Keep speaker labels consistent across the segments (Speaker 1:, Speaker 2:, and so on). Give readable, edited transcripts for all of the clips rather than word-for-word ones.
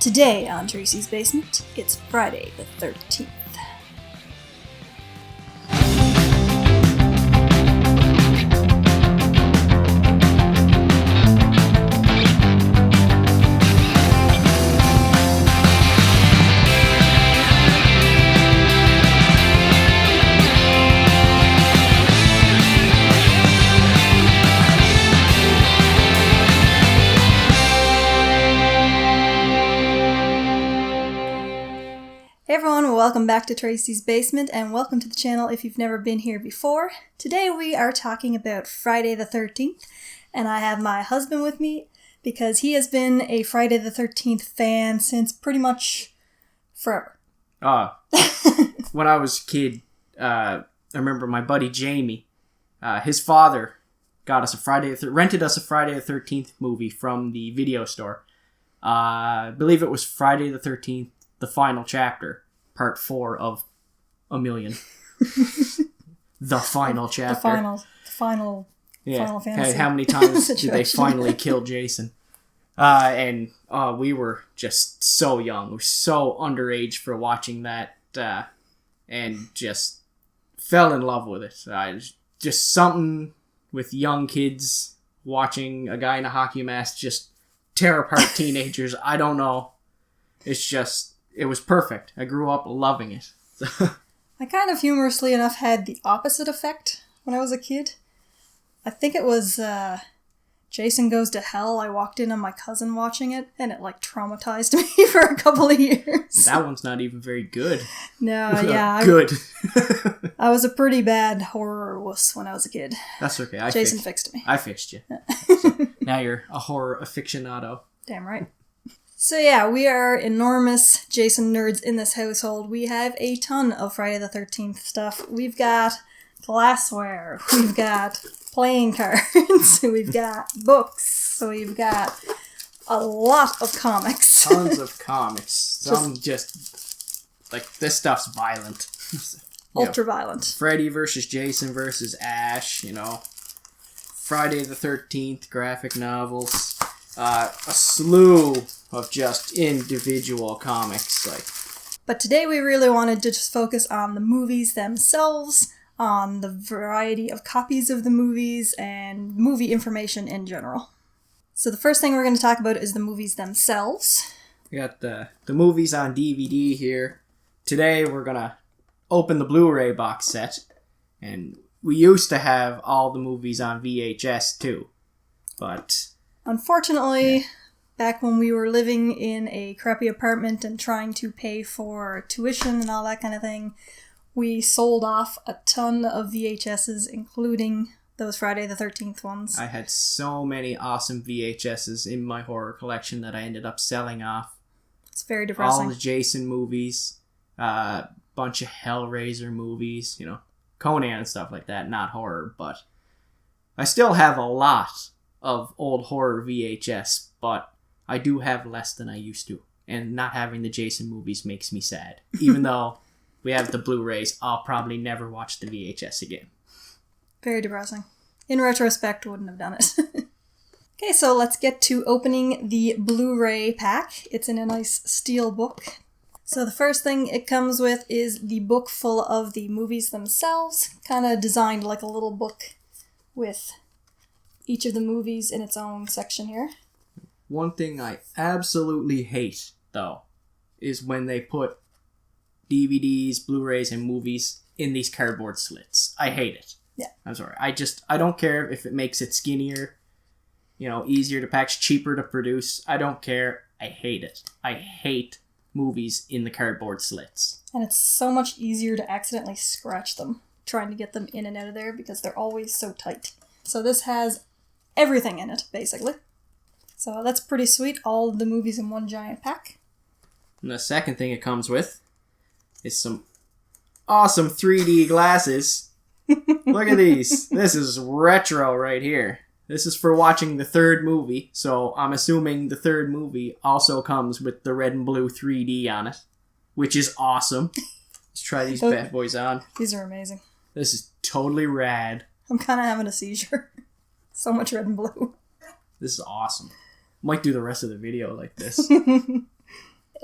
Speaker 1: Today on Tracy's Basement, it's Friday the 13th. Hey everyone, welcome back to Tracy's Basement, and welcome to the channel if you've never been here before. Today we are talking about Friday the 13th, and I have my husband with me because he has been a Friday the 13th fan since pretty much forever.
Speaker 2: When I was a kid, I remember my buddy Jamie, his father got us rented us a Friday the 13th movie from the video store. I believe it was Friday the 13th, the final chapter. Part 4 of a million. The final chapter.
Speaker 1: The final fantasy.
Speaker 2: Hey, how many times did they finally kill Jason? And we were just so young. We were so underage for watching that. And just fell in love with it. Just something with young kids watching a guy in a hockey mask just tear apart teenagers. I don't know. It was perfect. I grew up loving it.
Speaker 1: I kind of humorously enough had the opposite effect when I was a kid. I think it was Jason Goes to Hell. I walked in on my cousin watching it, and it traumatized me for a couple of years.
Speaker 2: That one's not even very good.
Speaker 1: No, yeah.
Speaker 2: Good.
Speaker 1: I was a pretty bad horror wuss when I was a kid.
Speaker 2: That's okay.
Speaker 1: Jason fixed me.
Speaker 2: I fixed you. So now you're a horror aficionado.
Speaker 1: Damn right. So yeah, we are enormous Jason nerds in this household. We have a ton of Friday the 13th stuff. We've got glassware, we've got playing cards, we've got books, we've got a lot of comics.
Speaker 2: Tons of comics. Some just this stuff's violent.
Speaker 1: Ultra violent.
Speaker 2: Freddy versus Jason versus Ash, Friday the 13th, graphic novels. A slew of just individual comics.
Speaker 1: But today we really wanted to just focus on the movies themselves, on the variety of copies of the movies, and movie information in general. So the first thing we're going to talk about is the movies themselves.
Speaker 2: We got the movies on DVD here. Today we're going to open the Blu-Ray box set. And we used to have all the movies on VHS too. But
Speaker 1: unfortunately, back when we were living in a crappy apartment and trying to pay for tuition and all that kind of thing, we sold off a ton of VHSs, including those Friday the 13th ones.
Speaker 2: I had so many awesome VHSs in my horror collection that I ended up selling off.
Speaker 1: It's very depressing.
Speaker 2: All the Jason movies, bunch of Hellraiser movies, Conan and stuff like that, not horror, but I still have a lot of old horror VHS, but I do have less than I used to. And not having the Jason movies makes me sad. Even though we have the Blu-rays, I'll probably never watch the VHS again.
Speaker 1: Very depressing. In retrospect, wouldn't have done it. Okay, so let's get to opening the Blu-ray pack. It's in a nice steel book. So the first thing it comes with is the book full of the movies themselves, kind of designed like a little book with each of the movies in its own section here.
Speaker 2: One thing I absolutely hate, though, is when they put DVDs, Blu-rays, and movies in these cardboard slits. I hate it.
Speaker 1: Yeah.
Speaker 2: I'm sorry. I don't care if it makes it skinnier, easier to pack, cheaper to produce. I don't care. I hate it. I hate movies in the cardboard slits.
Speaker 1: And it's so much easier to accidentally scratch them, trying to get them in and out of there because they're always so tight. So this has everything in it, basically. So that's pretty sweet. All of the movies in one giant pack.
Speaker 2: And the second thing it comes with is some awesome 3D glasses. Look at these. This is retro right here. This is for watching the third movie. So I'm assuming the third movie also comes with the red and blue 3D on it, which is awesome. Let's try these bad boys on.
Speaker 1: These are amazing.
Speaker 2: This is totally rad.
Speaker 1: I'm kind of having a seizure. So much red and blue.
Speaker 2: This is awesome. Might do the rest of the video like this.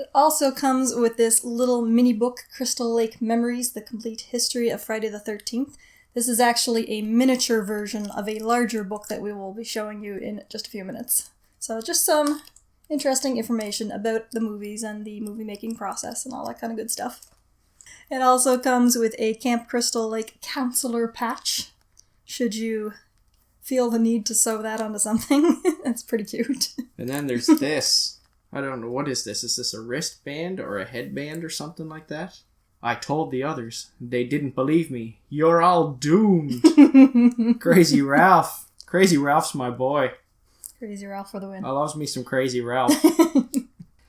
Speaker 1: It also comes with this little mini book, Crystal Lake Memories, The Complete History of Friday the 13th. This is actually a miniature version of a larger book that we will be showing you in just a few minutes. So just some interesting information about the movies and the movie-making process and all that kind of good stuff. It also comes with a Camp Crystal Lake counselor patch, should you feel the need to sew that onto something. That's pretty cute.
Speaker 2: And then there's this. I don't know, what is this? Is this a wristband or a headband or something like that? I told the others. They didn't believe me. You're all doomed. Crazy Ralph. Crazy Ralph's my boy.
Speaker 1: Crazy Ralph for the win.
Speaker 2: I loves me some Crazy Ralph.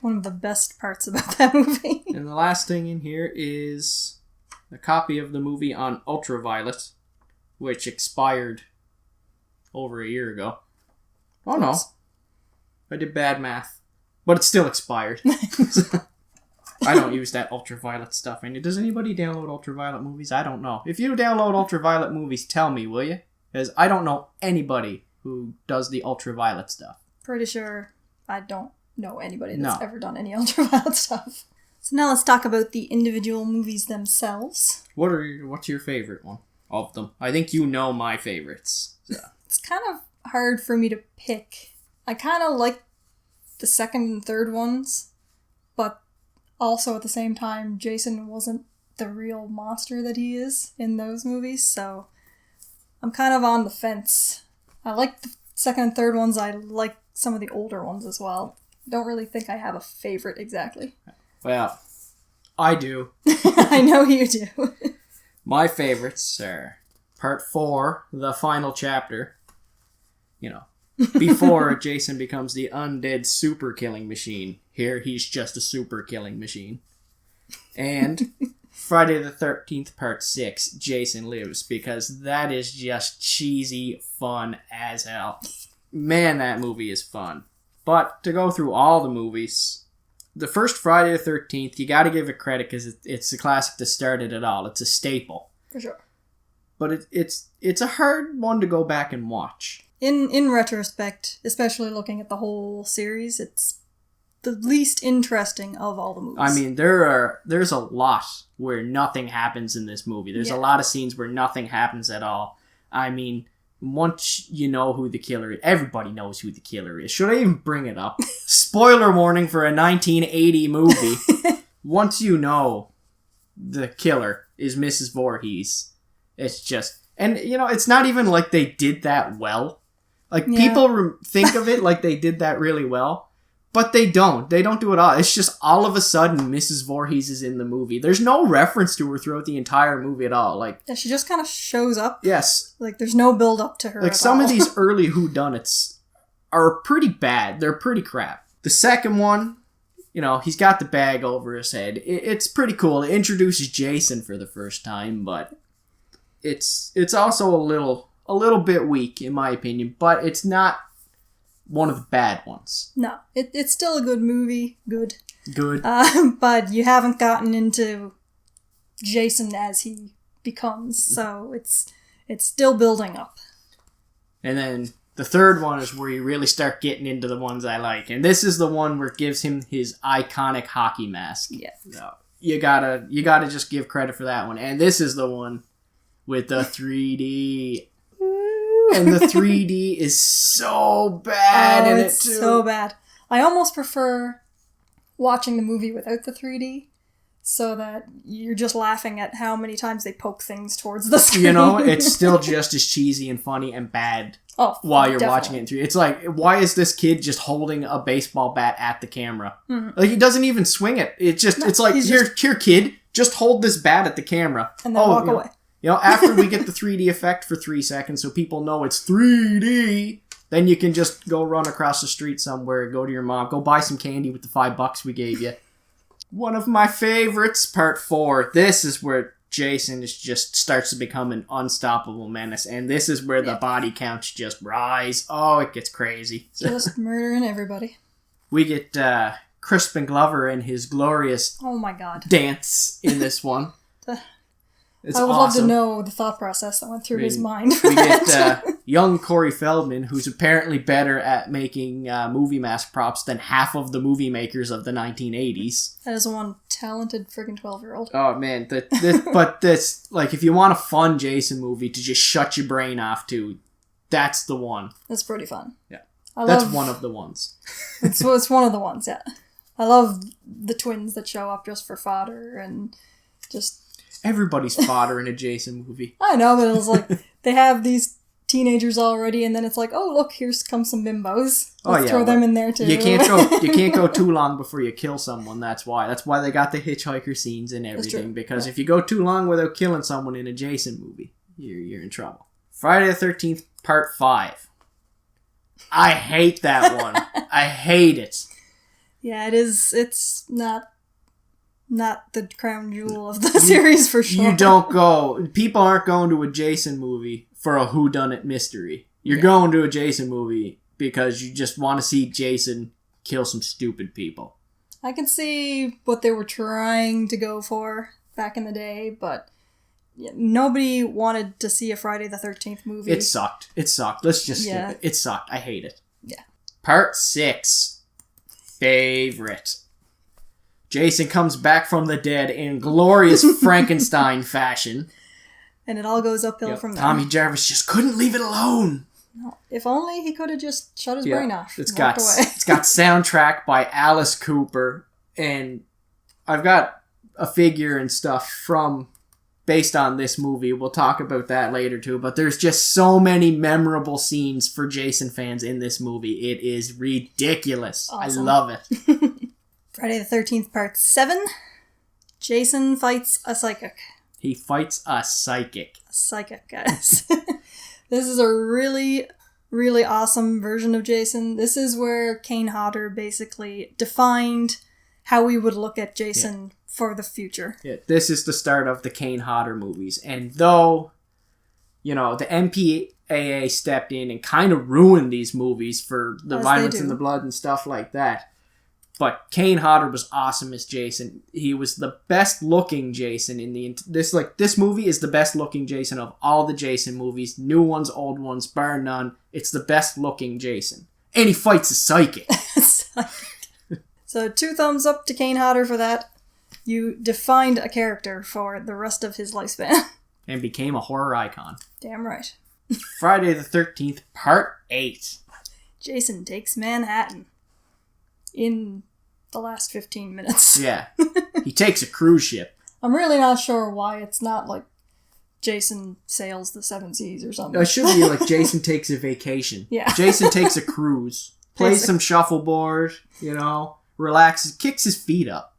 Speaker 1: One of the best parts about that movie.
Speaker 2: And the last thing in here is a copy of the movie on Ultraviolet, which expired over a year ago. Oh no. I did bad math. But it's still expired. I don't use that Ultraviolet stuff. And does anybody download Ultraviolet movies? I don't know. If you download Ultraviolet movies, tell me, will you? Because I don't know anybody who does the Ultraviolet stuff.
Speaker 1: Pretty sure I don't know anybody that's ever done any Ultraviolet stuff. So now let's talk about the individual movies themselves.
Speaker 2: What's your favorite one of them? I think you know my favorites. So.
Speaker 1: It's kind of hard for me to pick. I kind of like the second and third ones, but also at the same time, Jason wasn't the real monster that he is in those movies, so I'm kind of on the fence. I like the second and third ones. I like some of the older ones as well. Don't really think I have a favorite exactly.
Speaker 2: Well, I do.
Speaker 1: I know you do.
Speaker 2: My favorites are Part 4, the final chapter. You know, before Jason becomes the undead super killing machine. Here he's just a super killing machine. And Friday the 13th Part 6, Jason Lives, because that is just cheesy fun as hell. Man, that movie is fun. But to go through all the movies, the first Friday the 13th, you gotta give it credit because it's the classic that started it all. It's a staple.
Speaker 1: For sure.
Speaker 2: But it's a hard one to go back and watch.
Speaker 1: In retrospect, especially looking at the whole series, it's the least interesting of all the movies.
Speaker 2: I mean, there's a lot where nothing happens in this movie. There's a lot of scenes where nothing happens at all. I mean, once you know who the killer is, everybody knows who the killer is. Should I even bring it up? Spoiler warning for a 1980 movie. Once you know the killer is Mrs. Voorhees, it's just... And, you know, it's not even like they did that well. Like, people think of it like they did that really well, but they don't. They don't do it all. It's just all of a sudden Mrs. Voorhees is in the movie. There's no reference to her throughout the entire movie at all. Like,
Speaker 1: yeah, she just kind of shows up.
Speaker 2: Yes.
Speaker 1: Like, there's no build up to her
Speaker 2: like, some of these early whodunits are pretty bad. They're pretty crap. The second one, you know, he's got the bag over his head. It's pretty cool. It introduces Jason for the first time, but it's also a little bit weak, in my opinion, but it's not one of the bad ones.
Speaker 1: No, it's still a good movie. Good.
Speaker 2: But
Speaker 1: you haven't gotten into Jason as he becomes, so it's still building up. And
Speaker 2: then the third one is where you really start getting into the ones I like, and this is the one where it gives him his iconic hockey mask.
Speaker 1: Yeah.
Speaker 2: So you gotta just give credit for that one, and this is the one with the 3D. And the 3D is so bad in it, too.
Speaker 1: It's so bad. I almost prefer watching the movie without the 3D, so that you're just laughing at how many times they poke things towards the screen.
Speaker 2: You know, it's still just as cheesy and funny and bad while you're watching it in 3D. It's like, why is this kid just holding a baseball bat at the camera? Mm-hmm. Like, he doesn't even swing it. It's like, here, kid, just hold this bat at the camera.
Speaker 1: And then walk away.
Speaker 2: You know, after we get the 3D effect for 3 seconds so people know it's 3D, then you can just go run across the street somewhere, go to your mom, go buy some candy with the $5 we gave you. One of my favorites, Part 4. This is where Jason just starts to become an unstoppable menace, and this is where the body counts just rise. Oh, it gets crazy.
Speaker 1: Just murdering everybody.
Speaker 2: We get Crispin Glover and his glorious
Speaker 1: oh my god
Speaker 2: dance in this one. It's
Speaker 1: I would
Speaker 2: awesome.
Speaker 1: love to know the thought process that went through his mind.
Speaker 2: We get young Corey Feldman, who's apparently better at making movie mask props than half of the movie makers of the 1980s.
Speaker 1: That is one talented friggin' 12-year-old.
Speaker 2: Oh man, but this, like, if you want a fun Jason movie to just shut your brain off to, that's the one.
Speaker 1: That's pretty fun.
Speaker 2: Yeah, that's one of the ones.
Speaker 1: it's one of the ones. Yeah, I love the twins that show up just for fodder and just.
Speaker 2: Everybody's fodder in a Jason movie.
Speaker 1: I know, but it was like they have these teenagers already, and then it's like, oh look, here's come some bimbos. Let's throw them in there too.
Speaker 2: You can't go too long before you kill someone. That's why they got the hitchhiker scenes and everything. Because if you go too long without killing someone in a Jason movie, you're in trouble. Friday the 13th Part 5. I hate that one. I hate it.
Speaker 1: Yeah, it is. It's not the crown jewel of the series for sure.
Speaker 2: You don't go. People aren't going to a Jason movie for a whodunit mystery. You're going to a Jason movie because you just want to see Jason kill some stupid people.
Speaker 1: I can see what they were trying to go for back in the day, but nobody wanted to see a Friday the 13th movie.
Speaker 2: It sucked. Let's just skip it. It sucked. I hate it.
Speaker 1: Yeah.
Speaker 2: Part 6. Favorite. Jason comes back from the dead in glorious Frankenstein fashion.
Speaker 1: And it all goes uphill from there.
Speaker 2: Tommy Jarvis just couldn't leave it alone.
Speaker 1: No, if only he could have just shut his brain off.
Speaker 2: It's got soundtrack by Alice Cooper, and I've got a figure and stuff based on this movie. We'll talk about that later too, but there's just so many memorable scenes for Jason fans in this movie. It is ridiculous.
Speaker 1: Awesome.
Speaker 2: I love it.
Speaker 1: Friday the 13th Part 7. Jason fights a psychic.
Speaker 2: He fights a psychic.
Speaker 1: A psychic, guys. This is a really, really awesome version of Jason. This is where Kane Hodder basically defined how we would look at Jason for the future. Yeah,
Speaker 2: this is the start of the Kane Hodder movies. And though, the MPAA stepped in and kind of ruined these movies for the violence and the blood and stuff like that, but Kane Hodder was awesome as Jason. He was the best looking Jason in this movie is the best looking Jason of all the Jason movies, new ones, old ones, bar none. It's the best looking Jason. And he fights a psychic.
Speaker 1: So 2 thumbs up to Kane Hodder for that. You defined a character for the rest of his lifespan.
Speaker 2: And became a horror icon.
Speaker 1: Damn right.
Speaker 2: Friday the 13th, Part 8.
Speaker 1: Jason takes Manhattan. In the last 15 minutes.
Speaker 2: Yeah. He takes a cruise ship.
Speaker 1: I'm really not sure why it's not like Jason sails the 7 seas or something.
Speaker 2: It should be like Jason takes a vacation.
Speaker 1: Yeah.
Speaker 2: Jason takes a cruise. Plays some shuffleboard, relaxes, kicks his feet up,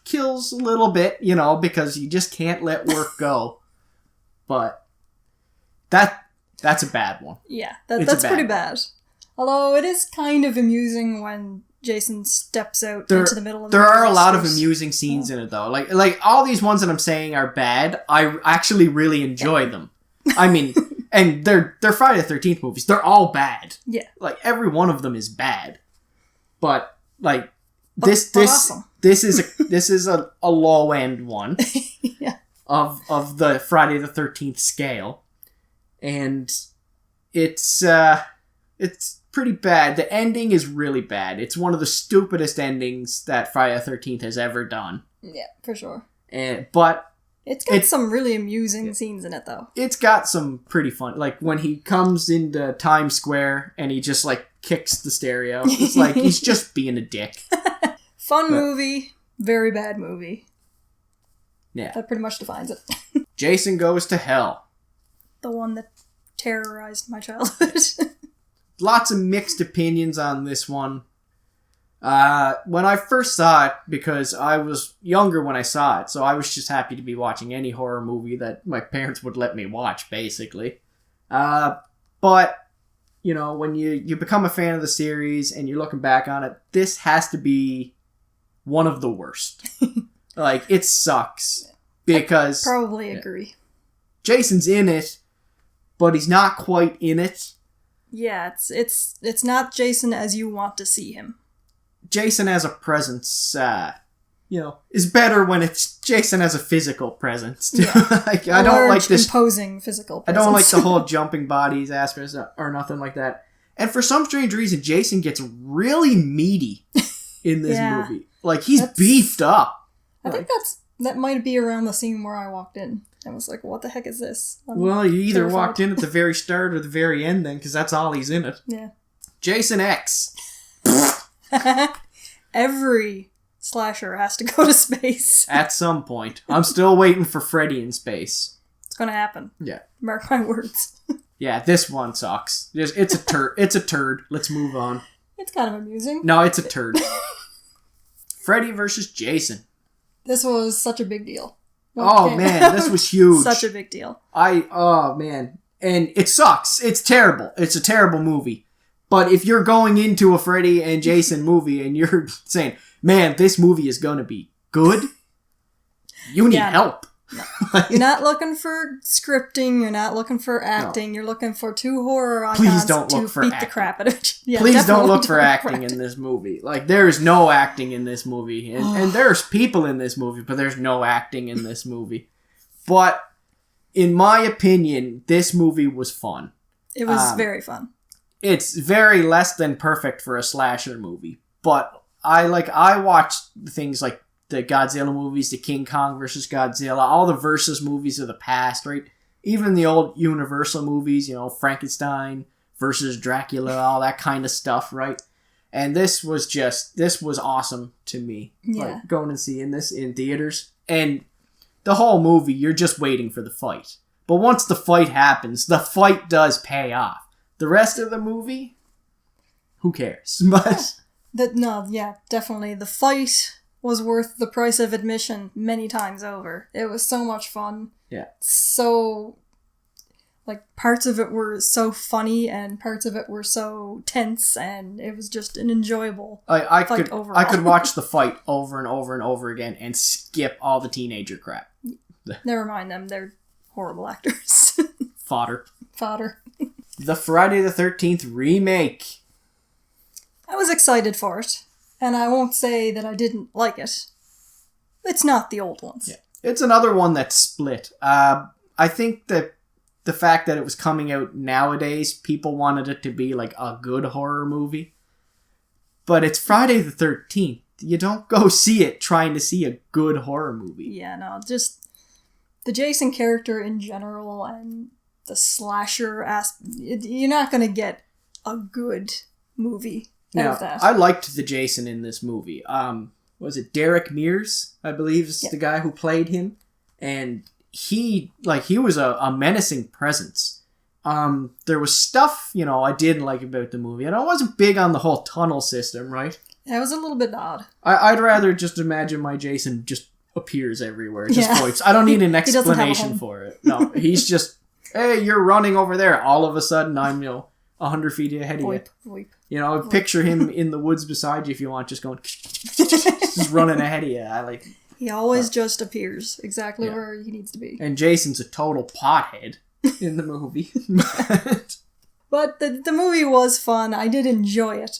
Speaker 2: kills a little bit, because you just can't let work go. But that's a bad one.
Speaker 1: Yeah, that's pretty bad. Although it is kind of amusing when Jason steps out into the middle of the
Speaker 2: There are a lot of amusing scenes in it, though. Like all these ones that I'm saying are bad, I actually really enjoy them. I mean, and they're Friday the 13th movies. They're all bad.
Speaker 1: Yeah.
Speaker 2: Like, every one of them is bad. But, like, this
Speaker 1: awesome.
Speaker 2: this is a low-end one
Speaker 1: yeah.
Speaker 2: of the Friday the 13th scale. And it's pretty bad. The ending is really bad. It's one of the stupidest endings that Friday the 13th has ever done.
Speaker 1: Yeah, for sure.
Speaker 2: But
Speaker 1: it's got some really amusing scenes in it, though.
Speaker 2: It's got some pretty fun. Like, when he comes into Times Square and he just, kicks the stereo. It's like, he's just being a dick.
Speaker 1: Fun movie, very bad movie.
Speaker 2: Yeah.
Speaker 1: That pretty much defines it.
Speaker 2: Jason Goes to Hell.
Speaker 1: The one that terrorized my childhood.
Speaker 2: Lots of mixed opinions on this one. When I first saw it, because I was younger when I saw it, so I was just happy to be watching any horror movie that my parents would let me watch, basically. But, when you become a fan of the series and you're looking back on it, this has to be one of the worst. It sucks. Because...
Speaker 1: I probably agree.
Speaker 2: Jason's in it, but he's not quite in it.
Speaker 1: Yeah, it's not Jason as you want to see him.
Speaker 2: Jason has a presence, is better when it's Jason as a physical presence. Too.
Speaker 1: Yeah.
Speaker 2: Like, I don't like this
Speaker 1: imposing physical presence.
Speaker 2: I don't like the whole jumping bodies aspect or nothing like that. And for some strange reason, Jason gets really meaty in this movie. Like, he's beefed up.
Speaker 1: I think that might be around the scene where I walked in. I was like, what the heck is this?
Speaker 2: Well, you either walked in at the very start or the very end then, because that's all he's in it.
Speaker 1: Yeah.
Speaker 2: Jason X.
Speaker 1: Every slasher has to go to space.
Speaker 2: At some point. I'm still waiting for Freddy in space.
Speaker 1: It's gonna happen.
Speaker 2: Yeah.
Speaker 1: Mark my words.
Speaker 2: Yeah, this one sucks. It's a turd. It's a turd. Let's move on.
Speaker 1: It's kind of amusing.
Speaker 2: No, it's a turd. Freddy versus Jason.
Speaker 1: This was such a big deal.
Speaker 2: Man, this was huge.
Speaker 1: Such a big deal.
Speaker 2: Oh man. And it sucks. It's terrible. It's a terrible movie. But if you're going into a Freddy and Jason movie and you're saying, man, this movie is going to be good, you need help.
Speaker 1: No. You're not looking for scripting. You're not looking for acting. No. You're looking for two horror icons to beat the crap out of it. Yeah,
Speaker 2: please don't look for acting in this movie. Like, there is no acting in this movie. And there's people in this movie, but there's no acting in this movie. But, in my opinion, this movie was fun.
Speaker 1: It was very fun.
Speaker 2: It's very less than perfect for a slasher movie. But I watched things like the Godzilla movies, the King Kong versus Godzilla, all the versus movies of the past, right? Even the old Universal movies, Frankenstein versus Dracula, all that kind of stuff, right? And this was awesome to me.
Speaker 1: Yeah.
Speaker 2: Like, going and seeing this in theaters. And the whole movie, you're just waiting for the fight. But once the fight happens, the fight does pay off. The rest of the movie, who cares? But
Speaker 1: definitely. The fight was worth the price of admission many times over. It was so much fun.
Speaker 2: Yeah.
Speaker 1: So, parts of it were so funny and parts of it were so tense, and it was just an enjoyable fight overall.
Speaker 2: I could watch the fight over and over and over again and skip all the teenager crap.
Speaker 1: Never mind them. They're horrible actors.
Speaker 2: Fodder. The Friday the 13th remake.
Speaker 1: I was excited for it. And I won't say that I didn't like it. It's not the old ones.
Speaker 2: Yeah. It's another one that's split. I think that the fact that it was coming out nowadays, people wanted it to be like a good horror movie. But it's Friday the 13th. You don't go see it trying to see a good horror movie.
Speaker 1: Yeah, no, just the Jason character in general and the slasher you're not going to get a good movie.
Speaker 2: Now, I liked the Jason in this movie. Was it Derek Mears, I believe, is the guy who played him? And he was a menacing presence. There was stuff, I didn't like about the movie. And I wasn't big on the whole tunnel system, right?
Speaker 1: Yeah, it was a little bit odd.
Speaker 2: I'd rather just imagine my Jason just appears everywhere. Just points. I don't need an explanation for it. No, he's just, hey, you're running over there. All of a sudden, I'm, 100 feet ahead of you.
Speaker 1: Weep.
Speaker 2: Picture him in the woods beside you if you want, just going, just running ahead of you.
Speaker 1: He always just appears exactly where he needs to be.
Speaker 2: And Jason's a total pothead in the movie.
Speaker 1: But the movie was fun. I did enjoy it.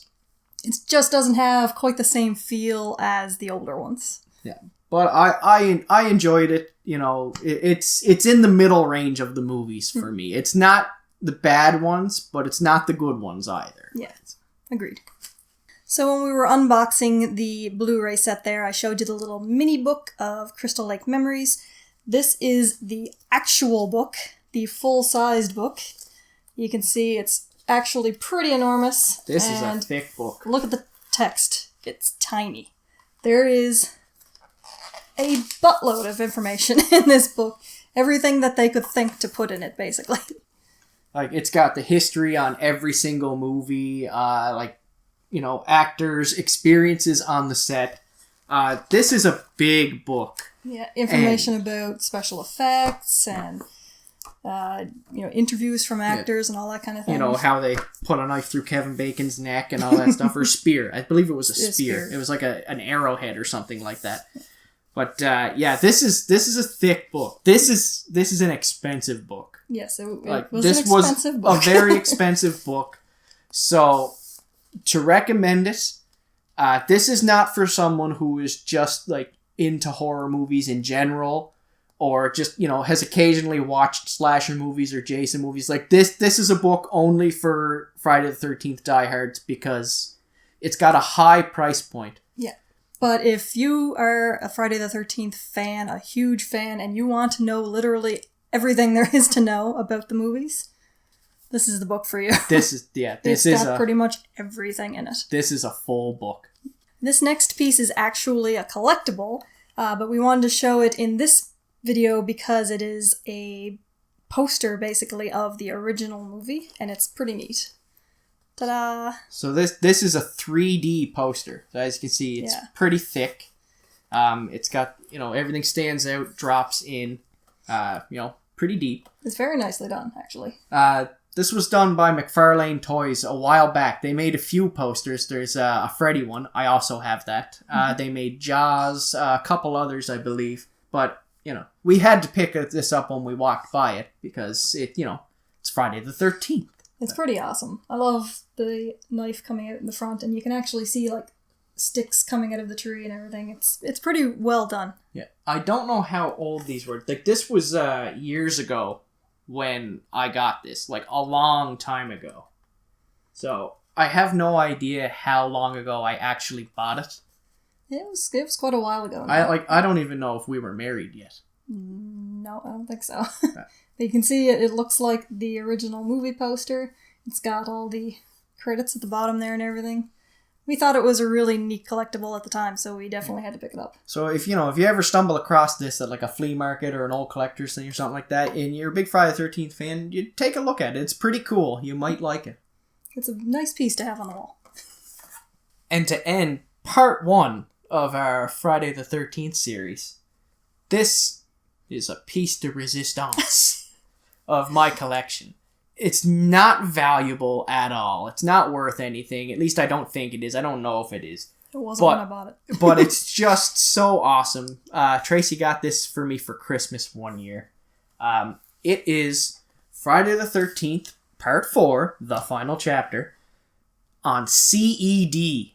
Speaker 1: It just doesn't have quite the same feel as the older ones.
Speaker 2: Yeah. But I enjoyed it. It's in the middle range of the movies for me. It's not the bad ones, but it's not the good ones either.
Speaker 1: Yeah, agreed. So when we were unboxing the Blu-ray set there, I showed you the little mini book of Crystal Lake Memories. This is the actual book, the full-sized book. You can see it's actually pretty enormous.
Speaker 2: This is a thick book.
Speaker 1: Look at the text. It's tiny. There is a buttload of information in this book. Everything that they could think to put in it, basically.
Speaker 2: It's got the history on every single movie, actors, experiences on the set. This is a big book.
Speaker 1: Yeah, information about special effects and, interviews from actors and all that kind of thing.
Speaker 2: How they put a knife through Kevin Bacon's neck and all that stuff. Or a spear. I believe it was a spear. It was like an arrowhead or something like that. But, this is a thick book. This is an expensive book.
Speaker 1: Yes, it was an expensive book.
Speaker 2: A very expensive book. So, to recommend it, this is not for someone who is just, into horror movies in general, or just, has occasionally watched slasher movies or Jason movies, like this is a book only for Friday the 13th diehards because it's got a high price point.
Speaker 1: Yeah. But if you are a Friday the 13th fan, a huge fan, and you want to know literally everything there is to know about the movies, this is the book for you. It's got pretty much everything in it.
Speaker 2: This is a full book.
Speaker 1: This next piece is actually a collectible, but we wanted to show it in this video because it is a poster, basically, of the original movie, and it's pretty neat. Ta-da!
Speaker 2: So this is a 3D poster. So as you can see, it's pretty thick. It's got, everything stands out, drops in, pretty deep.
Speaker 1: It's very nicely done, actually.
Speaker 2: This was done by MacFarlane Toys a while back. They made a few posters. There's a Freddy one. I also have that. They made Jaws, a couple others, I believe. But, we had to pick this up when we walked by it because it's Friday the 13th.
Speaker 1: It's pretty awesome. I love the knife coming out in the front, and you can actually see sticks coming out of the tree and everything. It's pretty well done.
Speaker 2: Yeah, I don't know how old these were. This was years ago when I got this, a long time ago. So I have no idea how long ago I actually bought it.
Speaker 1: It was quite a while ago
Speaker 2: now. I don't even know if we were married yet.
Speaker 1: No, I don't think so. But you can see it looks like the original movie poster. It's got all the credits at the bottom there and everything. We thought it was a really neat collectible at the time, so we definitely had to pick it up.
Speaker 2: So if you ever stumble across this at a flea market or an old collector's thing or something like that, and you're a big Friday the 13th fan, you take a look at it. It's pretty cool. You might like it.
Speaker 1: It's a nice piece to have on the wall.
Speaker 2: And to end part 1 of our Friday the 13th series, this is a piece de resistance of my collection. It's not valuable at all. It's not worth anything. At least I don't think it is. I don't know if it is.
Speaker 1: It wasn't when I bought it.
Speaker 2: But it's just so awesome. Tracy got this for me for Christmas one year. It is Friday the 13th, Part 4, the final chapter, on CED.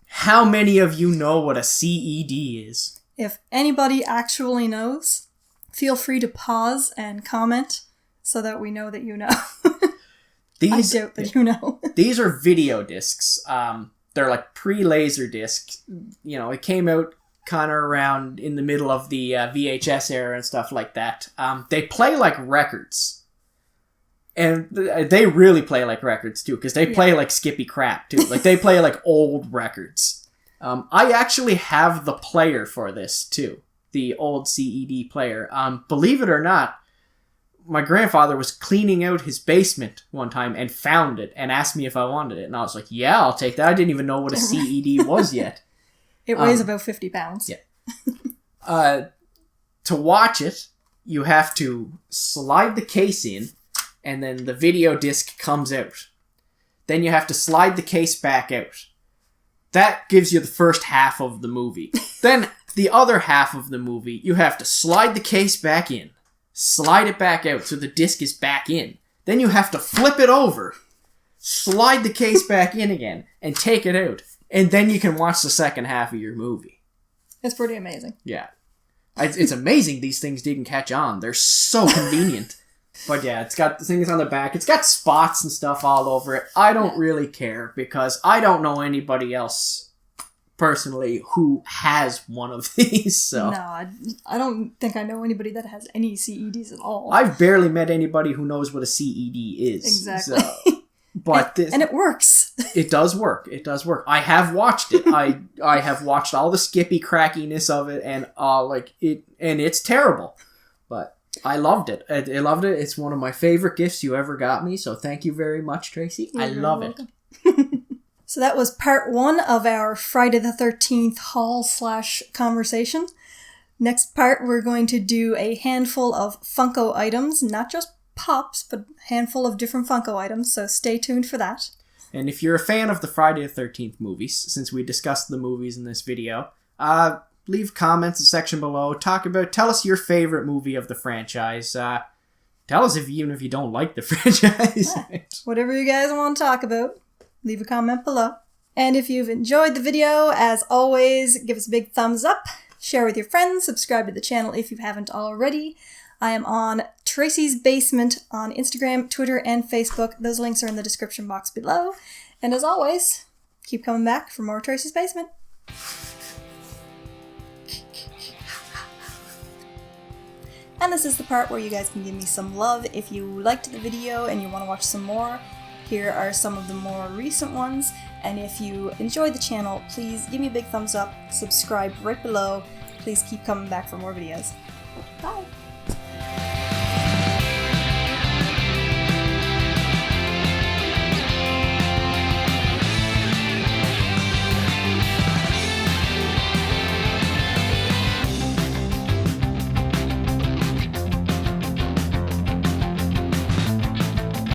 Speaker 2: How many of you know what a CED is?
Speaker 1: If anybody actually knows, feel free to pause and comment so that we know that you know. I doubt that you know.
Speaker 2: These are video discs. They're pre-laser discs. It came out kind of around in the middle of the VHS era and stuff like that. They play like records. And they really play like records too, because they play like Skippy crap too. They play like old records. I actually have the player for this too. The old CED player. Believe it or not, my grandfather was cleaning out his basement one time and found it and asked me if I wanted it. And I was like, yeah, I'll take that. I didn't even know what a CED was yet.
Speaker 1: It weighs about 50 pounds.
Speaker 2: Yeah. To watch it, you have to slide the case in, and then the video disc comes out. Then you have to slide the case back out. That gives you the first half of the movie. Then the other half of the movie, you have to slide the case back in, slide it back out so the disc is back in. Then you have to flip it over, slide the case back in again, and take it out. And then you can watch the second half of your movie.
Speaker 1: It's pretty amazing.
Speaker 2: Yeah. It's amazing these things didn't catch on. They're so convenient. But yeah, it's got the things on the back. It's got spots and stuff all over it. I don't really care because I don't know anybody else personally who has one of these. So
Speaker 1: no, I don't think I know anybody that has any CEDs at all.
Speaker 2: I've barely met anybody who knows what a CED is.
Speaker 1: Exactly.
Speaker 2: So, but
Speaker 1: and it works.
Speaker 2: It does work. It does work. I have watched it. I have watched all the Skippy crackiness of it, and and it's terrible. But I loved it. I loved it. It's one of my favorite gifts you ever got me, so thank you very much, Tracy. I love it.
Speaker 1: So that was part 1 of our Friday the 13th haul/conversation. Next part, we're going to do a handful of Funko items, not just pops, but a handful of different Funko items, so stay tuned for that.
Speaker 2: And if you're a fan of the Friday the 13th movies, since we discussed the movies in this video, leave comments in the section below. Tell us your favorite movie of the franchise. Tell us even if you don't like the franchise.
Speaker 1: Yeah. Whatever you guys want to talk about, leave a comment below. And if you've enjoyed the video, as always, give us a big thumbs up, share with your friends, subscribe to the channel if you haven't already. I am on Tracy's Basement on Instagram, Twitter, and Facebook. Those links are in the description box below. And as always, keep coming back for more Tracy's Basement. And this is the part where you guys can give me some love. If you liked the video and you want to watch some more, here are some of the more recent ones. And if you enjoyed the channel, please give me a big thumbs up, subscribe right below. Please keep coming back for more videos. Bye!